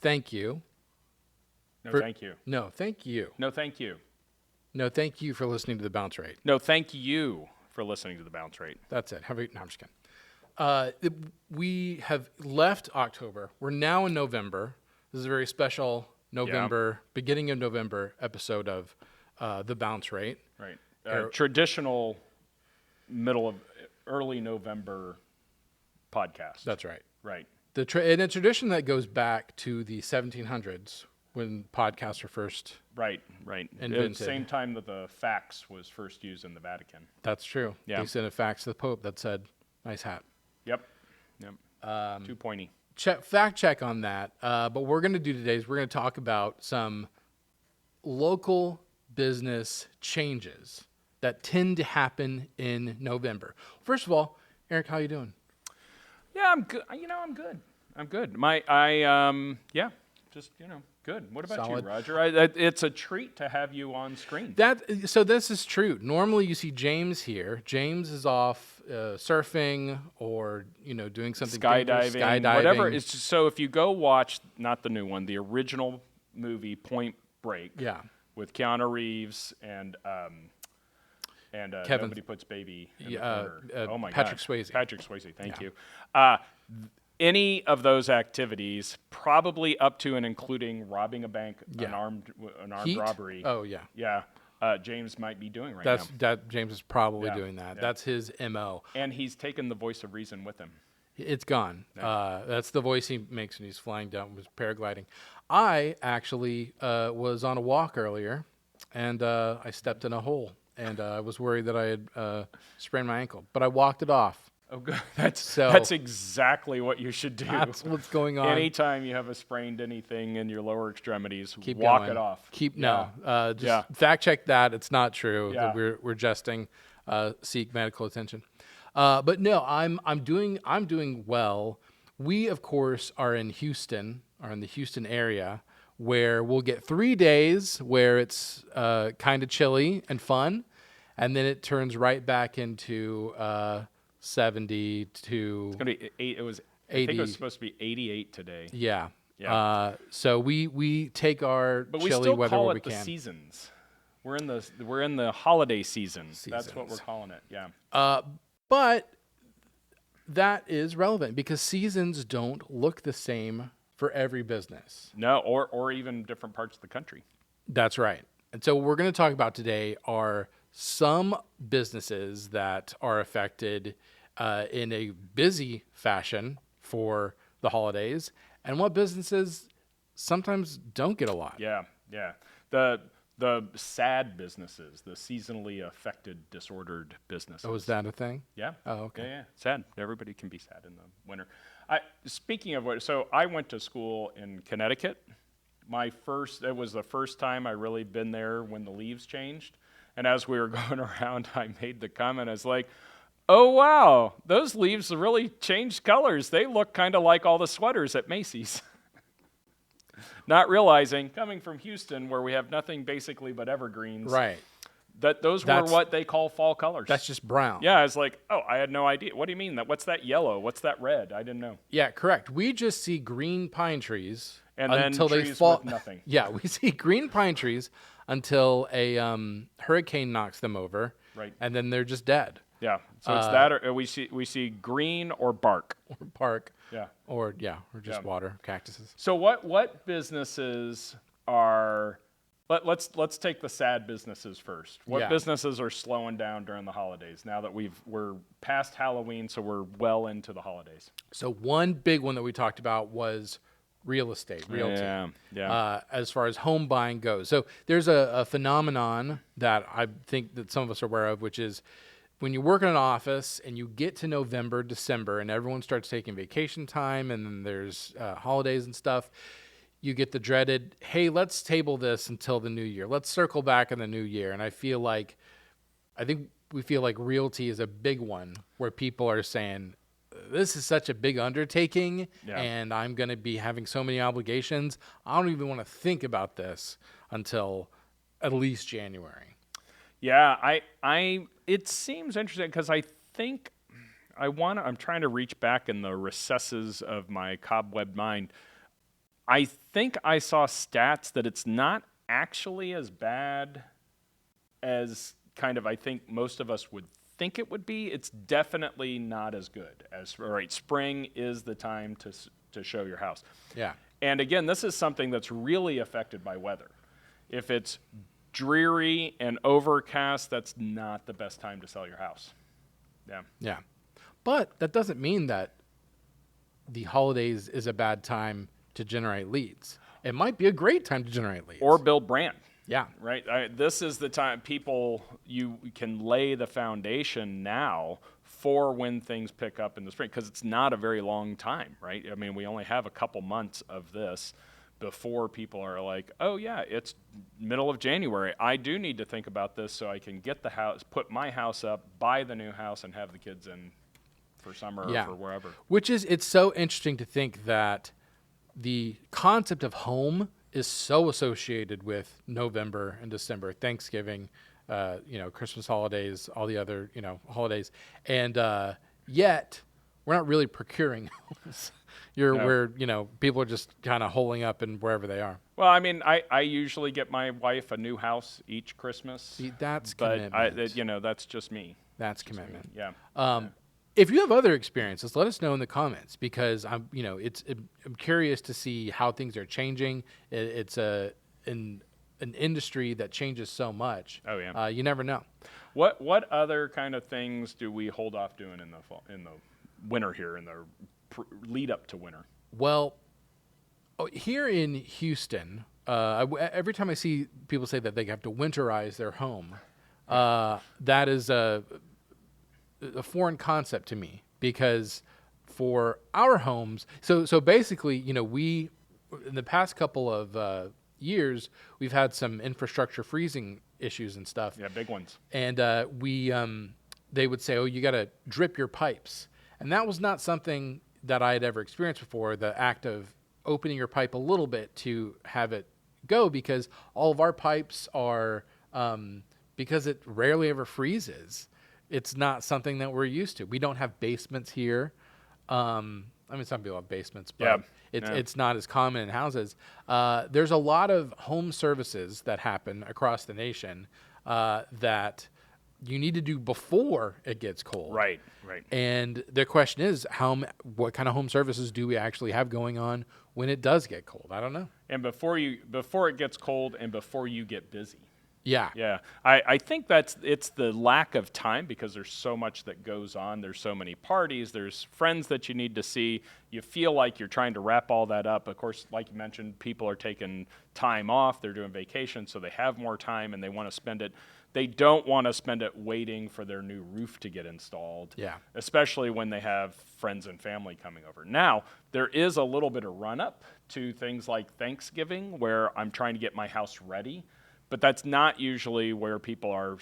thank you. No, For, thank you. No, thank you. No, thank you. No, thank you for listening to the bounce rate. No, thank you for listening to the bounce rate. That's it. No, I'm just kidding. We have left October. We're now in November. This is a very special November, beginning of November episode of the bounce rate. Right. Traditional early November podcast. That's right. Right. And a tradition that goes back to the 1700s when podcasts were first Right. invented. At the same time that the fax was first used in the Vatican. That's true. Yeah. They sent a fax to the Pope that said, "Nice hat." Yep. Too pointy. Fact check on that. But we're going to do today is we're going to talk about some local business changes that tend to happen in November. First of all, Eric, how you doing? Yeah, I'm good. I'm good. Good. What about Solid. you, Roger? It's a treat to have you on screen. So this is true. Normally you see James here. James is off surfing or doing something dangerous, skydiving, whatever. It's just, so if you go watch not the new one, the original movie Point Break, with Keanu Reeves and Kevin, Nobody Puts Baby in the corner. Oh my Patrick God. Swayze. Patrick Swayze. Thank you. Any of those activities, probably up to and including robbing a bank, an armed Heat? robbery. Oh yeah. Yeah. James might be doing now. That James is probably Yeah, doing that. yeah. That's his MO. And he's taken the voice of reason with him. It's gone. Nice. That's the voice he makes when he's flying down with paragliding. I actually was on a walk earlier, and I stepped in a hole, and I was worried that I had sprained my ankle, but I walked it off. Oh, good. That's exactly what you should do. That's what's going on. Anytime you have a sprained anything in your lower extremities, Keep walk going. it off. Just fact check that. It's not true. Yeah. That we're jesting. Seek medical attention. But no, I'm doing well. We of course are in Houston, in the Houston area, where we'll get 3 days where it's kind of chilly and fun, and then it turns right back into 70 to. It's gonna be 8. It was 80. I think it was supposed to be 88 today. Yeah. Yeah. So we take our But we chilly still weather call where it we the can. seasons. We're in the holiday season. That's what we're calling it. Yeah. But that is relevant because seasons don't look the same for every business. No, or even different parts of the country. That's right. And so what we're going to talk about today are some businesses that are affected in a busy fashion for the holidays, and what businesses sometimes don't get a lot. Yeah. The sad businesses, the seasonally affected, disordered businesses. Oh, is that a thing? Yeah. Oh, okay. Yeah. Sad. Everybody can be sad in the winter. Speaking of what, so I went to school in Connecticut. It was the first time I really been there when the leaves changed. And as we were going around, I made the comment, I was like, oh, wow, those leaves really changed colors. They look kind of like all the sweaters at Macy's. Not realizing, coming from Houston, where we have nothing basically but evergreens, Right. that those were what they call fall colors. That's just brown. Yeah, I was like, oh, I had no idea. What do you mean? What's that yellow? What's that red? I didn't know. Yeah, correct. We just see green pine trees And then until they trees fall. with nothing. Yeah, we see green pine trees until a hurricane knocks them over, Right. and then they're just dead. Yeah, so it's that, or we see green or bark. Or bark. Yeah. Or just water, cactuses. So what businesses are? Let's take the sad businesses first. What businesses are slowing down during the holidays now that we're past Halloween, so we're well into the holidays? So one big one that we talked about was real estate, realty. Yeah. As far as home buying goes. So there's a phenomenon that I think that some of us are aware of, which is when you work in an office and you get to November, December, and everyone starts taking vacation time and then there's holidays and stuff, you get the dreaded, hey, let's table this until the new year. Let's circle back in the new year. And I think we feel like realty is a big one where people are saying, this is such a big undertaking and I'm going to be having so many obligations. I don't even want to think about this until at least January. Yeah, it seems interesting because I think I'm trying to reach back in the recesses of my cobweb mind. I think I saw stats that it's not actually as bad as kind of I think most of us would think it would be. It's definitely not as good as, all right, spring is the time to show your house. Yeah. And again, this is something that's really affected by weather. If it's dreary and overcast, that's not the best time to sell your house. Yeah. Yeah. But that doesn't mean that the holidays is a bad time to generate leads. It might be a great time to generate leads. Or build brand. Yeah. Right. This is the time you can lay the foundation now for when things pick up in the spring, because it's not a very long time, right? I mean, we only have a couple months of this before people are like, oh yeah, it's middle of January. I do need to think about this so I can get the house, put my house up, buy the new house, and have the kids in for summer or for wherever. Which is, it's so interesting to think that the concept of home is so associated with November and December, Thanksgiving, Christmas holidays, all the other, holidays. And yet we're not really procuring homes. Where, people are just kind of holing up in wherever they are. Well, I mean, I usually get my wife a new house each Christmas. See, that's but commitment. that's just me. That's commitment. Yeah. If you have other experiences, let us know in the comments, because I'm curious to see how things are changing. It's an industry that changes so much. Oh yeah. You never know. What other kind of things do we hold off doing in the fall, in the winter here, in the lead up to winter? Well, here in Houston, every time I see people say that they have to winterize their home, that is a foreign concept to me, because for our homes, so basically, we in the past couple of years, we've had some infrastructure freezing issues and stuff. Yeah, big ones. And they would say, oh, you got to drip your pipes. And that was not something that I had ever experienced before, the act of opening your pipe a little bit to have it go, because all of our pipes are, because it rarely ever freezes, it's not something that we're used to. We don't have basements here. Some people have basements, but it's not as common in houses. There's a lot of home services that happen across the nation that you need to do before it gets cold. Right. And the question is, what kind of home services do we actually have going on when it does get cold? I don't know. And before it gets cold and before you get busy. Yeah. Yeah. I think it's the lack of time, because there's so much that goes on. There's so many parties. There's friends that you need to see. You feel like you're trying to wrap all that up. Of course, like you mentioned, people are taking time off. They're doing vacation, so they have more time and they want to spend it. They don't want to spend it waiting for their new roof to get installed. Yeah. Especially when they have friends and family coming over. Now, there is a little bit of run up to things like Thanksgiving, where I'm trying to get my house ready. But that's not usually where people are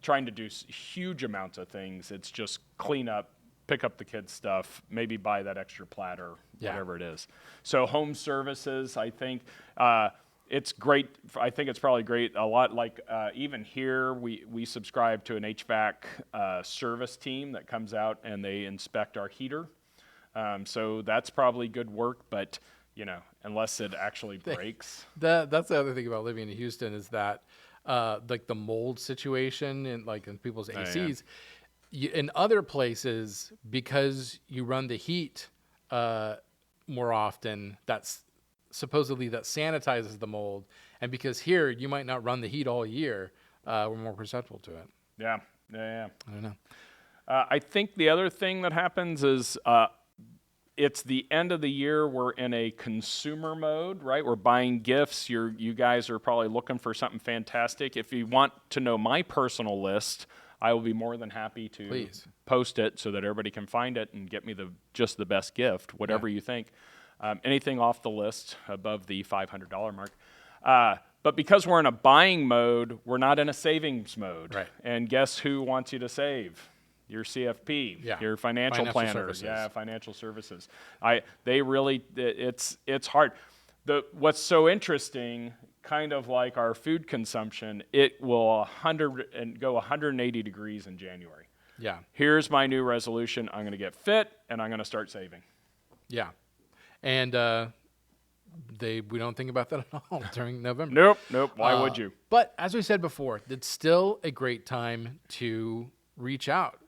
trying to do huge amounts of things. It's just clean up, pick up the kids' stuff, maybe buy that extra platter, whatever it is. So home services, I think it's great. I think it's probably great. A lot like even here, we subscribe to an HVAC service team that comes out and they inspect our heater. So that's probably good work, but unless it actually breaks. That's the other thing about living in Houston, is that like the mold situation in people's ACs. In other places, because you run the heat more often, that's supposedly that sanitizes the mold. And because here you might not run the heat all year, we're more perceptible to it. Yeah. I don't know. I think the other thing that happens is it's the end of the year. We're in a consumer mode, right? We're buying gifts. You guys are probably looking for something fantastic. If you want to know my personal list, I will be more than happy to post it so that everybody can find it and get me just the best gift, whatever you think. Anything off the list above the $500 mark. But because we're in a buying mode, we're not in a savings mode. Right. And guess who wants you to save? Your CFP, your financial planners, services. Financial services. It's hard. What's so interesting, kind of like our food consumption, it will go 180 degrees in January. Yeah. Here's my new resolution. I'm going to get fit and I'm going to start saving. Yeah. And we don't think about that at all during November. Nope. Why would you? But as we said before, it's still a great time to reach out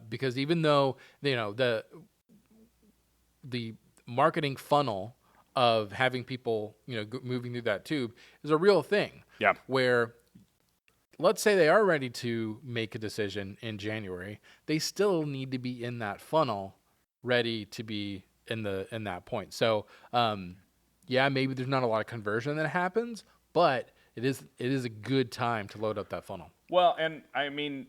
because even though the marketing funnel of having people moving through that tube is a real thing. Yeah. Where let's say they are ready to make a decision in January, they still need to be in that funnel, ready to be in that point. So maybe there's not a lot of conversion that happens, but it is a good time to load up that funnel. Well, and I mean,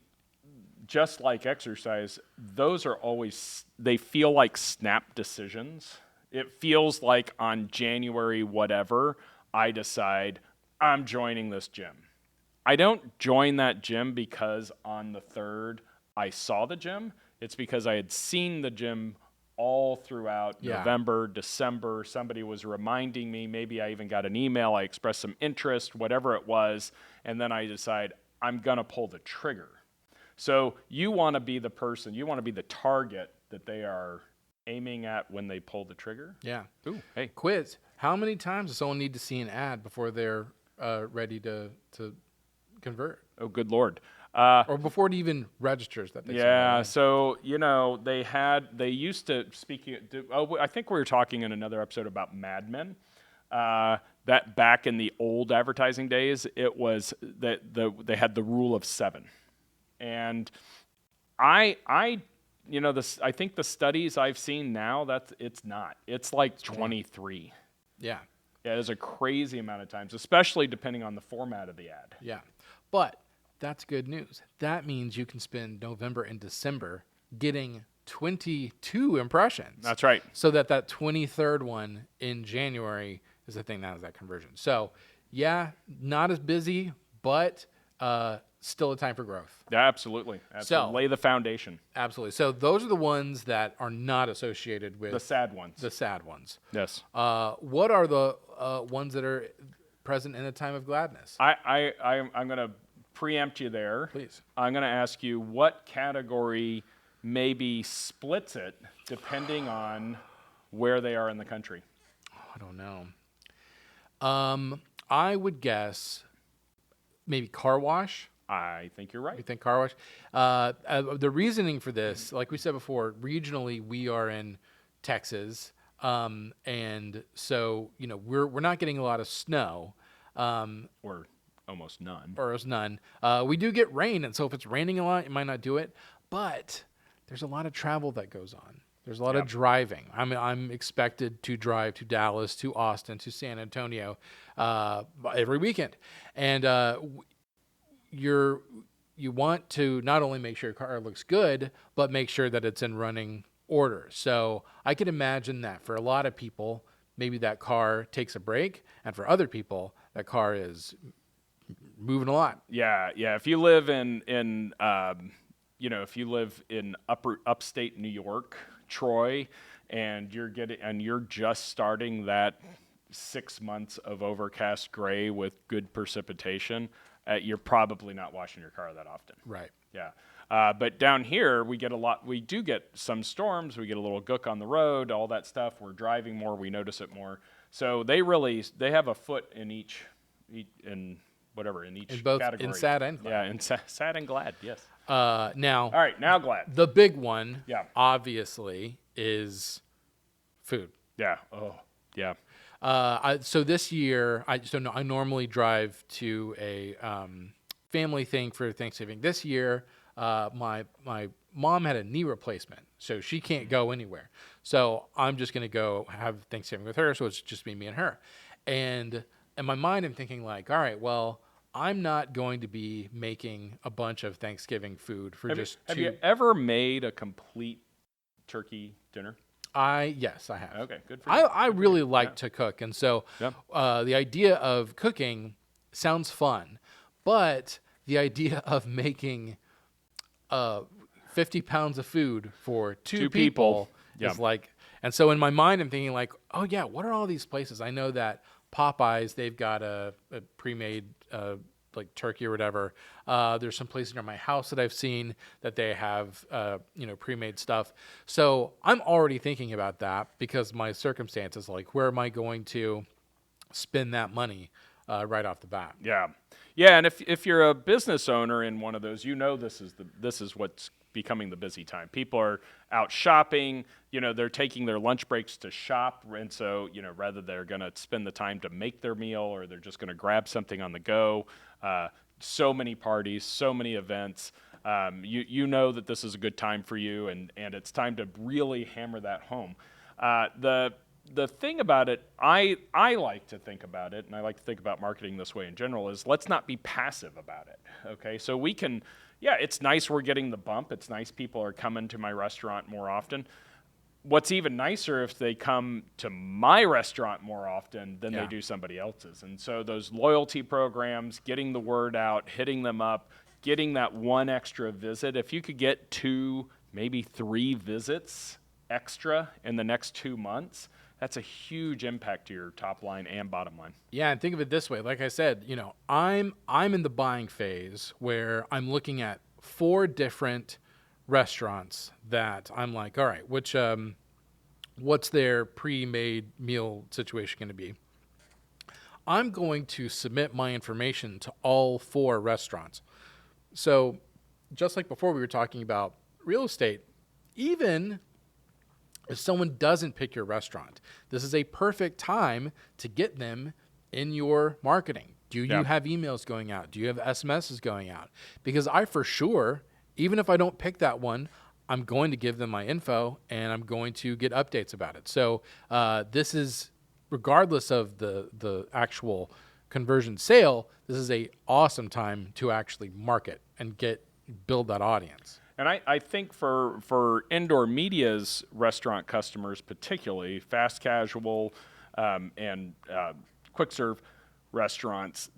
just like exercise, those are always, they feel like snap decisions. It feels like on January whatever, I decide I'm joining this gym. I don't join that gym because on the 3rd I saw the gym. It's because I had seen the gym all throughout November, December. Somebody was reminding me. Maybe I even got an email. I expressed some interest, whatever it was. And then I decide I'm going to pull the trigger. So you want to be the person, you want to be the target that they are aiming at when they pull the trigger. Yeah. Ooh, hey. Quiz. How many times does someone need to see an ad before they're ready to convert? Oh, good Lord. Or before it even registers that they Yeah, saw so, they used to, I think we were talking in another episode about Mad Men, that back in the old advertising days, it was that they had the rule of 7. And I think the studies I've seen now, it's not. It's like 23. Yeah. Yeah, there's a crazy amount of times, especially depending on the format of the ad. Yeah. But that's good news. That means you can spend November and December getting 22 impressions. That's right. So that 23rd one in January is the thing that has that conversion. So, yeah, not as busy, but still a time for growth. Yeah, absolutely. So, lay the foundation. Absolutely. So those are the ones that are not associated with The sad ones. The sad ones. Yes. What are the ones that are present in a time of gladness? I'm going to preempt you there. Please. I'm going to ask you what category maybe splits it depending on where they are in the country. I don't know. I would guess maybe car wash. I think you're right. You think car wash? The reasoning for this, like we said before, regionally we are in Texas, and so we're not getting a lot of snow, Or almost none. or as none. We do get rain, and so if it's raining a lot, you might not do it. But there's a lot of travel that goes on. There's a lot of driving. I'm expected to drive to Dallas, to Austin, to San Antonio every weekend, and you want to not only make sure your car looks good, but make sure that it's in running order. So I can imagine that for a lot of people, maybe that car takes a break, and for other people, that car is moving a lot. Yeah. If you live in upstate New York, Troy, and you're just starting that 6 months of overcast gray with good precipitation, you're probably not washing your car that often. Right. Yeah. But down here, we do get some storms. We get a little gook on the road, all that stuff. We're driving more. We notice it more. So they have a foot in each both category. in sad and glad. Yeah, in sad and glad, yes. Now, All right, now glad. the big one, Yeah. obviously, is food. Yeah. Oh, yeah. So this year, I normally drive to a family thing for Thanksgiving. This year, my mom had a knee replacement, so she can't go anywhere. So I'm just gonna go have Thanksgiving with her. So it's just me and her. And in my mind, I'm thinking like, all right, well, I'm not going to be making a bunch of Thanksgiving food for Have you ever made a complete turkey dinner? Yes, I have. Okay, good for you. I really like to cook, and so Yep. the idea of cooking sounds fun, but the idea of making 50 pounds of food for two people is Yep. like, and so in my mind, I'm thinking like, oh yeah, what are all these places? I know that Popeyes, they've got a pre-made like turkey or whatever. There's some places near my house that I've seen that they have pre-made stuff. So I'm already thinking about that because my circumstances, like where am I going to spend that money right off the bat. Yeah, yeah, and if you're a business owner in one of those, this is what's becoming the busy time. People are out shopping. They're taking their lunch breaks to shop, and so rather they're going to spend the time to make their meal, or they're just going to grab something on the go. So many parties, so many events. You know that this is a good time for you, and it's time to really hammer that home. The thing about it, I like to think about it, and I like to think about marketing this way in general, is let's not be passive about it, okay? So we can, yeah, it's nice we're getting the bump. It's nice people are coming to my restaurant more often. What's even nicer if they come to my restaurant more often than they do somebody else's. And so those loyalty programs, getting the word out, hitting them up, getting that one extra visit, if you could get 2, maybe 3 visits extra in the next 2 months, that's a huge impact to your top line and bottom line. Yeah, and think of it this way. Like I said, I'm in the buying phase where I'm looking at 4 different restaurants that I'm like, all right, which what's their pre-made meal situation going to be? I'm going to submit my information to all 4 restaurants. So, just like before we were talking about real estate, even if someone doesn't pick your restaurant, this is a perfect time to get them in your marketing. Do you have emails going out? Do you have SMSs going out? Because I for sure, even if I don't pick that one, I'm going to give them my info and I'm going to get updates about it. So this is, regardless of the actual conversion sale, this is a awesome time to actually market and build that audience. And I think for Indoor Media's restaurant customers, particularly fast casual and quick serve restaurants,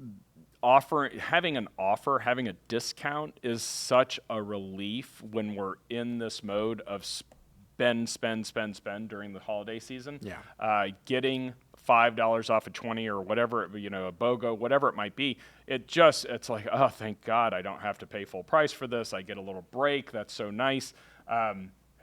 having a discount is such a relief when we're in this mode of spend during the holiday season. Yeah. Getting $5 off of 20 or whatever, a BOGO, whatever it might be. It's like, oh, thank God I don't have to pay full price for this. I get a little break. That's so nice.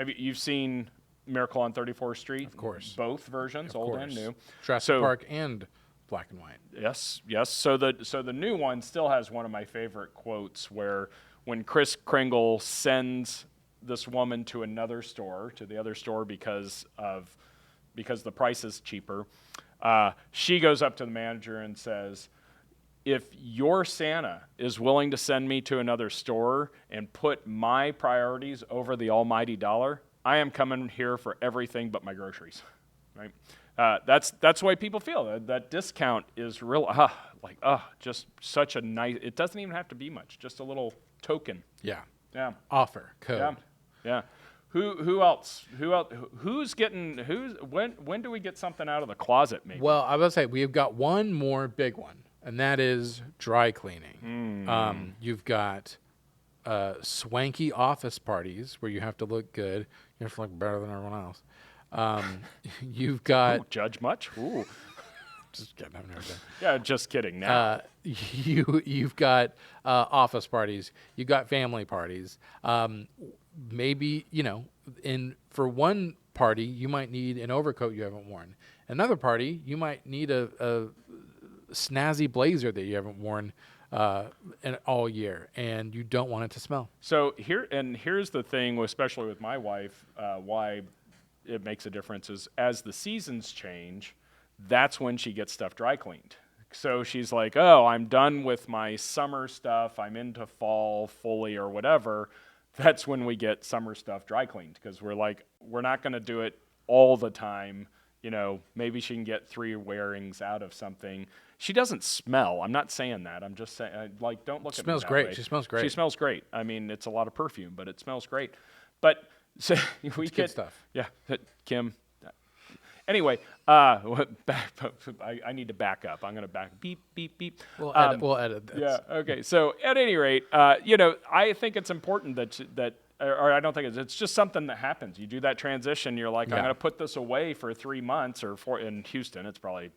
You've seen Miracle on 34th Street? Of course. Both versions, old and new. Jurassic Park and black and white. Yes. So the new one still has one of my favorite quotes where when Kris Kringle sends this woman to the other store because the price is cheaper, she goes up to the manager and says, if your Santa is willing to send me to another store and put my priorities over the almighty dollar, I am coming here for everything but my groceries. Right? That's the way people feel. That discount is real, just such a nice, it doesn't even have to be much, just a little token. Yeah. Yeah. Offer, code. Yeah. Who else? When do we get something out of the closet, maybe? Well, I will say we've got one more big one, and that is dry cleaning. You've got swanky office parties where you have to look good. You have to look better than everyone else. You've got... Ooh, judge much? Ooh. Just kidding. I've never done. Yeah, just kidding. Now you've got office parties. You've got family parties. Maybe for one party you might need an overcoat you haven't worn. Another party you might need a snazzy blazer that you haven't worn all year, and you don't want it to smell. So here's the thing, especially with my wife, why it makes a difference is as the seasons change, that's when she gets stuff dry cleaned. So she's like, oh, I'm done with my summer stuff. I'm into fall fully or whatever. That's when we get summer stuff dry cleaned because we're like, we're not going to do it all the time. Maybe she can get 3 wearings out of something. She doesn't smell. I'm not saying that. I'm just saying, don't look at me Smells that great. way. She smells great. She smells great. I mean, it's a lot of perfume, but it smells great. But so we get stuff. Yeah, Kim. Anyway, I need to back up. I'm going to back beep, beep, beep. We'll edit this. Yeah, okay. So at any rate, I think it's important or I don't think it's just something that happens. You do that transition, you're like, I'm going to put this away for 3 months in Houston, it's probably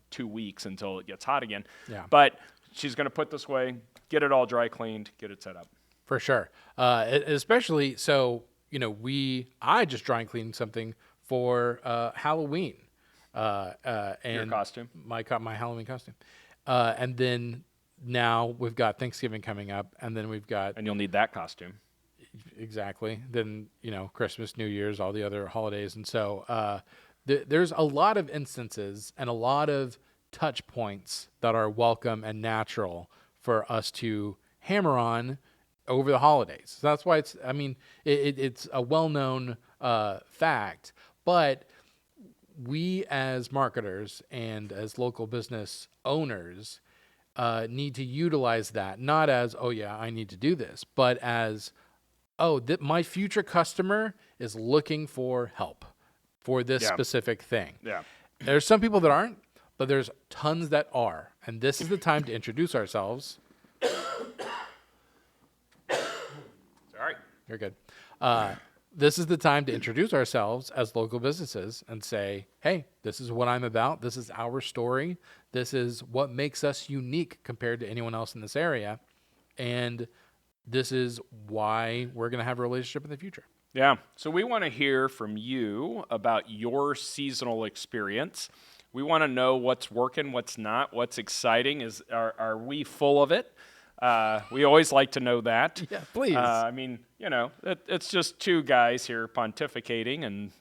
2 weeks until it gets hot again. Yeah. But she's going to put this away, get it all dry cleaned, get it set up. For sure. Especially, so, I just dry cleaned something for Halloween. And costume. my Halloween costume. And then now we've got Thanksgiving coming up, and then we've got And you'll need that costume. exactly. Then Christmas, New Year's, all the other holidays, and so there's a lot of instances and a lot of touch points that are welcome and natural for us to hammer on over the holidays. So that's why it's. I mean, it's a well-known fact, but we as marketers and as local business owners need to utilize that not as, oh yeah, I need to do this, but as, oh, my future customer is looking for help for this Yeah. specific thing. Yeah. There's some people that aren't, but there's tons that are. And this is the time to introduce ourselves. Sorry. You're good. This is the time to introduce ourselves as local businesses and say, hey, this is what I'm about. This is our story. This is what makes us unique compared to anyone else in this area. And this is why we're going to have a relationship in the future. Yeah. So we want to hear from you about your seasonal experience. We want to know what's working, what's not, what's exciting. Are we full of it? We always like to know that. Yeah, please. I mean, it's just two guys here pontificating and,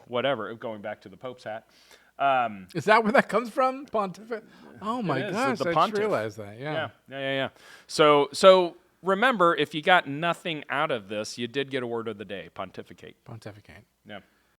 whatever, going back to the Pope's hat. Is that where that comes from? Pontificate? Oh my It is, gosh, the I just pontiff. realized that. Yeah. So remember, if you got nothing out of this, you did get a word of the day, pontificate. Pontificate. Yeah.